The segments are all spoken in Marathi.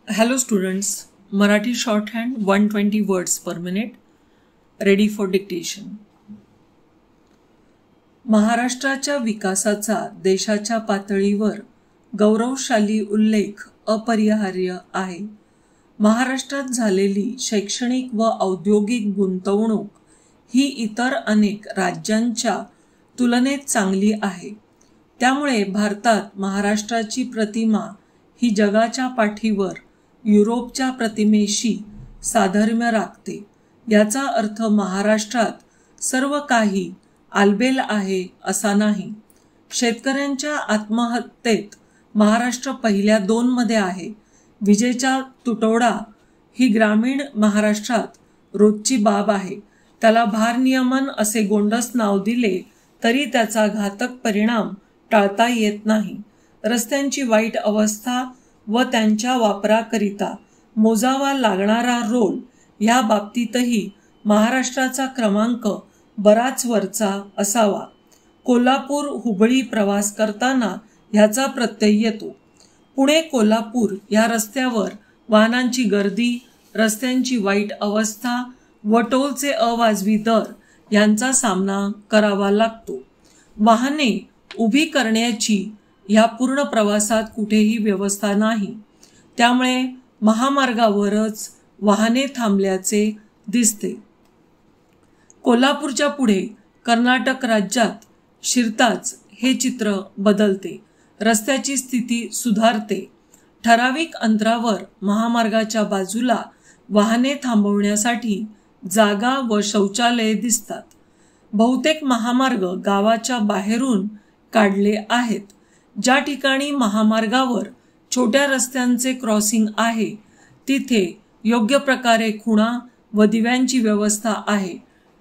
Hello students, Marathi shorthand 120 words per minute. Ready for dictation. महाराष्ट्राच्या विकासाचा देशाच्या पातळीवर गौरवशाली उल्लेख अपरिहार्य आहे. महाराष्ट्रात झालेली शैक्षणिक व औद्योगिक गुंतवणूक ही इतर अनेक राज्यांच्या तुलनेत चांगली आहे. त्यामुळे भारतात महाराष्ट्राची प्रतिमा ही जगाच्या पाठीवर युरोपच्या प्रतिमेशी साधर्म्य राखते. याचा अर्थ महाराष्ट्रात सर्व काही आलबेल आहे असा नाही. शेतकऱ्यांच्या आत्महत्येत महाराष्ट्र पहिल्या 2 मध्ये आहे. विजेचा तुटवडा ही ग्रामीण महाराष्ट्रात रोजची बाब आहे. त्याला भारनियमन असे गोंडस नाव दिले तरी त्याचा घातक परिणाम टाळता येत नाही. रस्त्यांची वाईट अवस्था व त्यांच्या वापराकरिता मोजावा लागणारा रोल या बाबतीतही महाराष्ट्राचा क्रमांक बराच वरचा असावा. कोल्हापूर हुबळी प्रवास करताना ह्याचा प्रत्यय येतो. पुणे कोल्हापूर या रस्त्यावर वाहनांची गर्दी, रस्त्यांची वाईट अवस्था व टोलचे अवाजवी दर यांचा सामना करावा लागतो. वाहने उभी करण्याची या पूर्ण प्रवासात कुठेही व्यवस्था नाही. त्यामुळे महामार्गावरच वाहने थांबल्याचे दिसते. कोल्हापूरच्या पुढे कर्नाटक राज्यात शिरताच हे चित्र बदलते. रस्त्याची स्थिती सुधारते. ठराविक अंतरावर महामार्गाच्या बाजूला वाहने थांबवण्यासाठी जागा व शौचालये दिसतात. बहुतेक महामार्ग गावाच्या बाहेरून काढले आहेत. ज्या ठिकाणी महामार्गावर छोट्या रस्त्यांचे क्रॉसिंग आहे तिथे योग्य प्रकारे खुणा व दिव्यांची व्यवस्था आहे.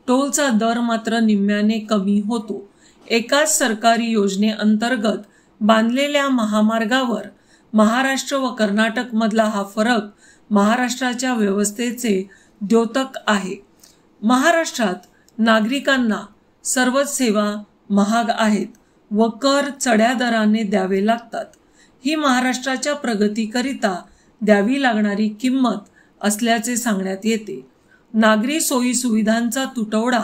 टोलचा दर मात्र निम्म्याने कमी होतो. एकाच सरकारी योजनेअंतर्गत बांधलेल्या महामार्गावर महाराष्ट्र व कर्नाटक मधला हा फरक महाराष्ट्राच्या व्यवस्थेचे द्योतक आहे. महाराष्ट्रात नागरिकांना सर्वच सेवा महाग आहेत व कर चढ्या दराने द्यावे लागतात. ही महाराष्ट्राच्या प्रगतीकरिता द्यावी लागणारी किंमत असल्याचे सांगण्यात येते. नागरी सोयी सुविधांचा तुटवडा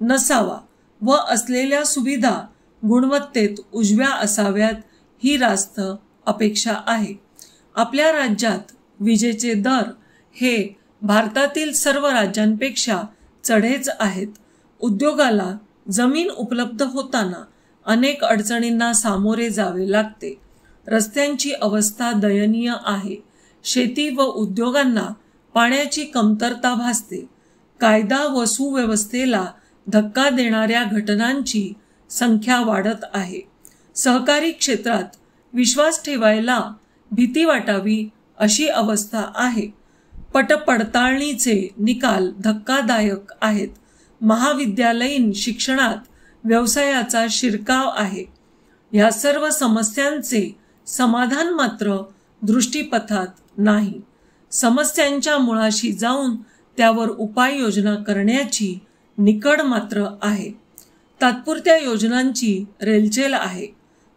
नसावा व असलेल्या सुविधा गुणवत्तेत उजव्या असाव्यात ही रास्त अपेक्षा आहे. आपल्या राज्यात विजेचे दर हे भारतातील सर्व राज्यांपेक्षा चढेच आहेत. उद्योगाला जमीन उपलब्ध होताना अनेक अडचणींना सामोरे जावे लागते. रस्त्यांची अवस्था दयनीय आहे. शेती व उद्योगांना पाण्याची कमतरता भासते. कायदा व सुव्यवस्थेला धक्का देणाऱ्या घटनांची संख्या वाढत आहे. सहकारी क्षेत्रात विश्वास ठेवायला भीती वाटावी अशी अवस्था आहे. पटपडताळणीचे निकाल धक्कादायक आहेत. महाविद्यालयीन शिक्षणात व्यवसायाचा शिरकाव आहे. या सर्व समस्यांचे समाधान मात्र दृष्टीपथात नाही. समस्यांच्या मुळाशी जाऊन त्यावर उपाययोजना करण्याची निकड मात्र आहे. तात्पुरत्या योजनांची रेलचेल आहे.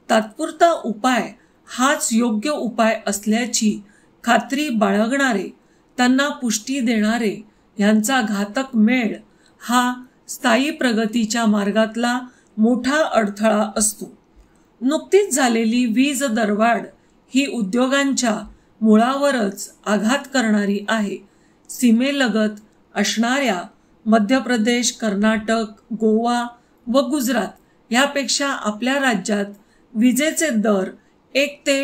तात्पुरता उपाय हाच योग्य उपाय असल्याची खात्री बाळगणारे, त्यांना पुष्टी देणारे यांचा घातक मेळ हा स्थायी प्रगतीच्या मार्गातला मोठा अडथळा असतो. नुकतीच झालेली वीज दरवाढ ही उद्योगांच्या मुळावरच आघात करणारी आहे. सीमेलगत असणाऱ्या मध्य प्रदेश, कर्नाटक, गोवा व गुजरात यापेक्षा आपल्या राज्यात विजेचे दर 1 ते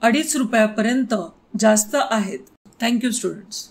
2.5 रुपयापर्यंत जास्त आहेत. Thank you students.